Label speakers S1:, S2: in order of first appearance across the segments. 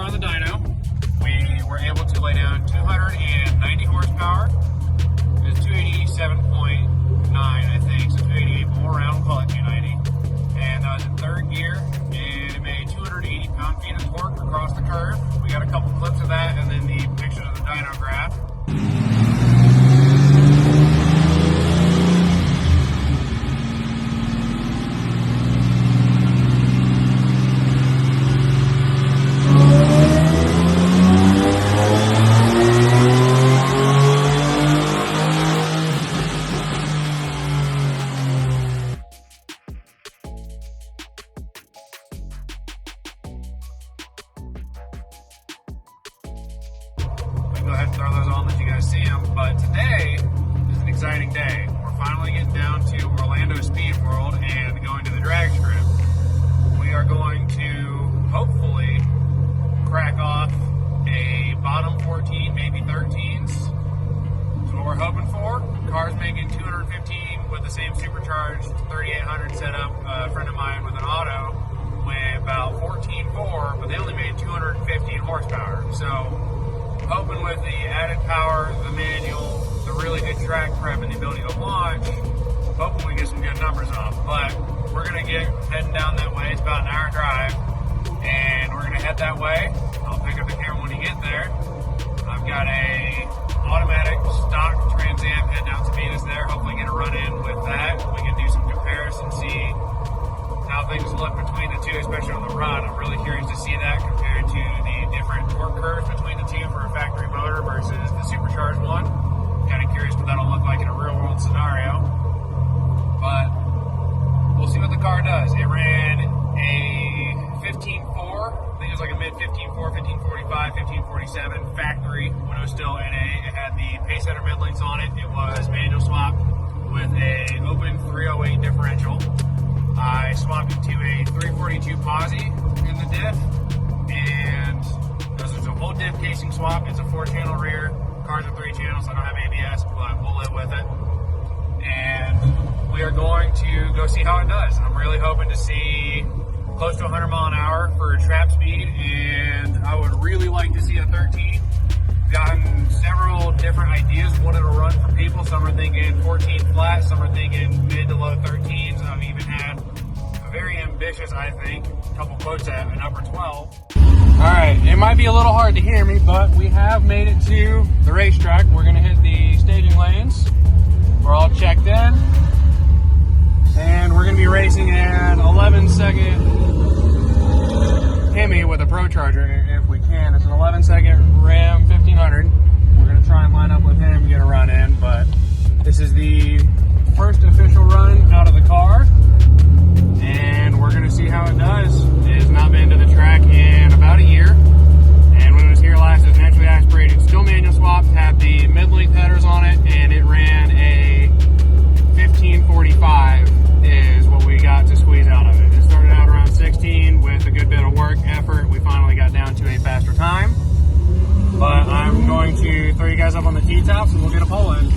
S1: on the dyno. We were able to lay down 290 horsepower. It's 287.9, I think, so 288, but more around, we'll call it 290. And that was in third gear, and it made 280 pound-feet of torque across the curve. We got a couple clips of that, and then the pictures of the dyno graph. Go ahead and throw those on, let you guys see them. But today is an exciting day. We're finally getting down to Orlando Speed World and going to the drag strip. We are going to hopefully crack off a bottom 14, maybe 13s. That's what we're hoping for. Car's making 215 with the same supercharged 3800 setup. A friend of mine with an auto went about 14.4, but they only made 215 horsepower. So hoping with the added power, the manual, the really good track prep, and the ability to launch, hoping we get some good numbers off. But we're going to get heading down that way. It's about an hour drive, and we're going to head that way. I'll pick up the camera when you get there. I've got a automatic stock Trans Am heading out to meet us there. Hopefully get a run in with that. We can do some comparison, see how things look between the two, especially on the run. I'm really curious to see that compared to the different torque curves between the two for a factory motor versus the supercharged one. Kind of curious what that'll look like in a real world scenario. But we'll see what the car does. It ran a 15.4, I think it was like a mid 15.4, 15.45, 15.47 factory when it was still NA. It had the pace setter mid links on it. It was manual swap with a open 308 differential. I swapped it to a 342 posi in the diff, and this is a whole diff casing swap. It's a 4-channel rear. Cars are 3 channels, so I don't have ABS, but we'll live with it. And we are going to go see how it does. I'm really hoping to see close to 100 mile an hour for trap speed, and I would really like to see a 13. Gotten several different ideas of what it'll run for people. Some are thinking 14 flat, some are thinking mid to low 13s. I've even had a very ambitious, I think, couple quotes at an upper 12. Alright, it might be a little hard to hear me, but we have made it to the racetrack. We're going to hit the staging lanes. We're all checked in. And we're going to be racing an 11-second Hemi with a Pro Charger if we can. It's an 11-second Ram 1500. We're going to try and line up with him and get a run in, but this is the first official run out of the car, and we're going to see how it does. It has not been to the track in about a year, and when it was here last, it was naturally aspirated, still manual swapped, had the mid-length headers on it, and it ran a 15.45 is what we got to squeeze out of it. It started out around 16 with a good bit of work, effort. We finally got down to a faster time. But I'm going to throw you guys up on the T-tops and we'll get a pole in.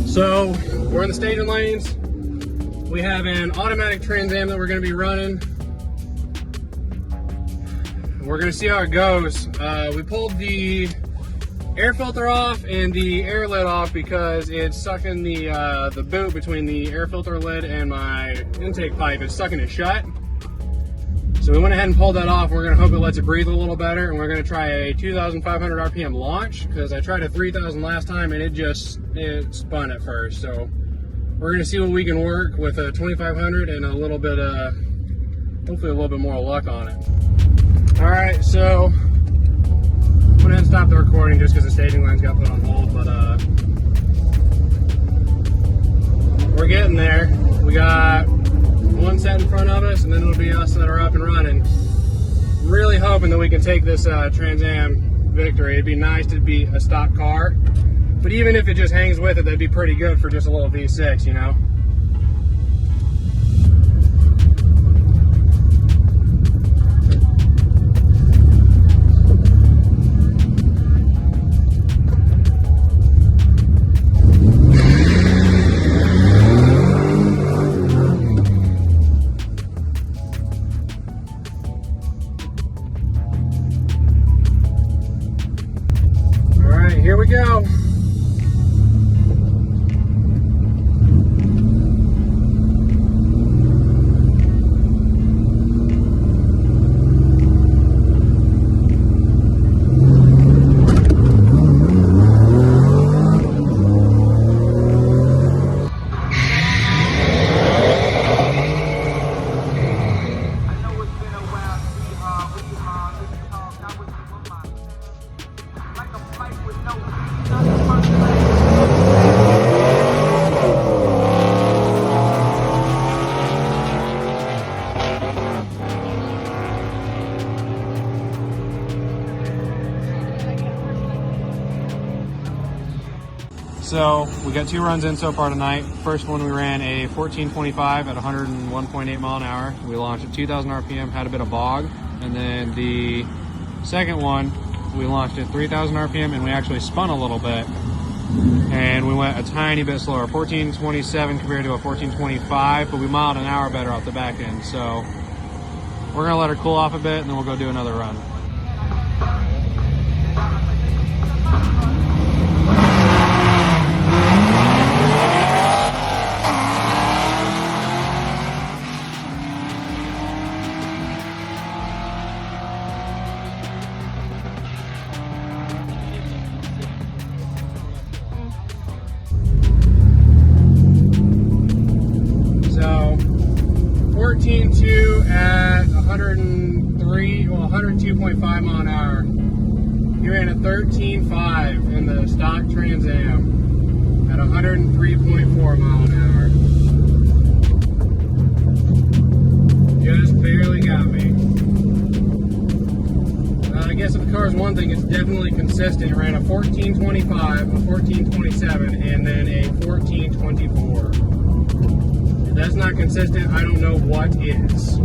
S1: So we're in the staging lanes. We have an automatic Trans Am that we're going to be running. We're going to see how it goes. We pulled the air filter off and the air lid off because it's sucking the boot between the air filter lid and my intake pipe. It's sucking it shut. So we went ahead and pulled that off. We're going to hope it lets it breathe a little better, and we're going to try a 2,500 RPM launch because I tried a 3,000 last time and it spun at first. So we're going to see what we can work with a 2,500 and a little bit hopefully a little bit more luck on it. All right, so I'm going to stop the recording just because the staging lines got put on hold, but we're getting there. We got one set in front of us, and then it'll be us that are up and running. Really hoping that we can take this Trans Am victory. It'd be nice to beat a stock car, but even if it just hangs with it, that'd be pretty good for just a little V6, you know? So we got 2 runs in so far tonight. First one we ran a 1425 at 101.8 mile an hour. We launched at 2,000 RPM, had a bit of bog. And then the second one, we launched at 3,000 RPM and we actually spun a little bit. And we went a tiny bit slower, 1427 compared to a 1425, but we miled an hour better off the back end. So we're gonna let her cool off a bit and then we'll go do another run. So 14.2 at 102.5 mile an hour. You ran a 13.5 in the stock Trans Am at 103.4 mile an hour. Just barely got me. I guess if the car is one thing, it's definitely consistent. It ran a 14.25, a 14.27, and then a 14.24. If that's not consistent, I don't know what is.